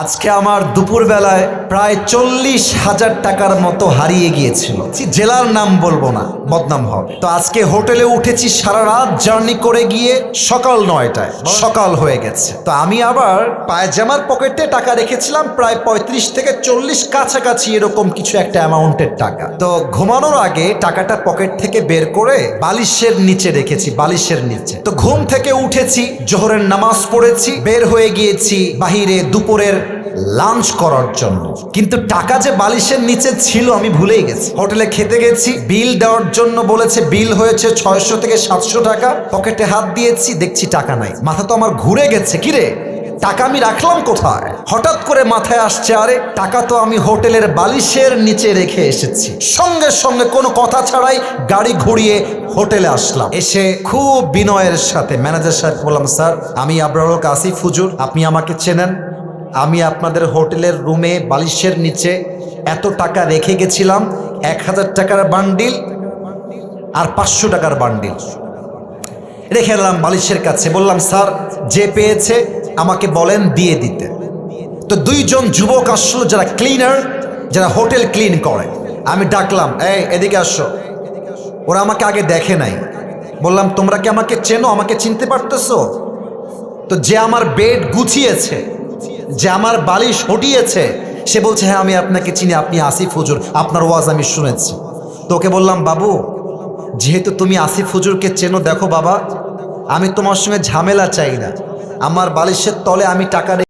আজকে আমার দুপুর বেলায় প্রায় 40,000 টাকার মতো হারিয়ে গিয়েছিল। জেলার নাম বলবো না, বদনাম হবে। তো আজকে হোটেলে উঠেছি, সারা রাত জার্নি করে গিয়ে সকাল 9টায় সকাল হয়ে গেছে। তো আমি আবার পায়জামার পকেটে টাকা রেখেছিলাম প্রায় 35 থেকে 40 কাছাকাছি এরকম কিছু একটা অ্যামাউন্টের টাকা। তো ঘুমানোর আগে টাকাটা পকেট থেকে বের করে বালিশের নিচে রেখেছি, বালিশের নিচে। তো ঘুম থেকে উঠেছি, জোহরের নামাজ পড়েছি, বের হয়ে গিয়েছি বাহিরে দুপুরের লাঞ্চ করার জন্য। কিন্তু টাকা যে বালিশের নিচে ছিল আমি ভুলেই গেছি। হোটেলে খেতে গেছি, বিল দেওয়ার জন্য বলেছে, বিল হয়েছে 600 থেকে 700 টাকা। পকেটে হাত দিয়েছি, দেখছি টাকা নাই। মাথা তো আমার ঘুরে গেছে, কিরে টাকা আমি রাখলাম কোথায়? হঠাৎ করে মাথায় আসছে, আরে টাকা তো আমি হোটেলের বালিশের নিচে রেখে এসেছি। সঙ্গে সঙ্গে কোনো কথা ছাড়াই গাড়ি ঘুরিয়ে হোটেলে আসলাম। এসে খুব বিনয়ের সাথে ম্যানেজার সাহেব বললাম, স্যার আমি আবরারুল হক আসিফ হুজুর, আপনি আমাকে চেনেন। আমি আপনাদের হোটেলের রুমে বালিশের নিচে এত টাকা রেখে গেছিলাম, 1000 টাকার বান্ডিল আর 500 টাকার বান্ডিল রেখে এলাম বালিশের কাছে। বললাম, স্যার যে পেয়েছে আমাকে বলেন দিয়ে দিতে। তো দুইজন যুবক আসলো, যারা ক্লিনার, যারা হোটেল ক্লিন করে। আমি ডাকলাম, এই এদিকে আসো। ওরা আমাকে আগে দেখে নাই। বললাম, তোমরা কি আমাকে চেনো, আমাকে চিনতে পারতেছো? তো যে আমার বেড গুছিয়েছে, যে আমার বালিশ হটিয়েছে, সে বলছে, হ্যাঁ আমি আপনাকে চিনি, আপনি আসিফ হুজুর, আপনার ওয়াজ আমি শুনেছি। তো ওকে বললাম, বাবু যেহেতু তুমি আসিফ হুজুরকে চেনো, দেখো বাবা আমি তোমার সঙ্গে ঝামেলা চাই না। আমার বালিশের তলে আমি টাকা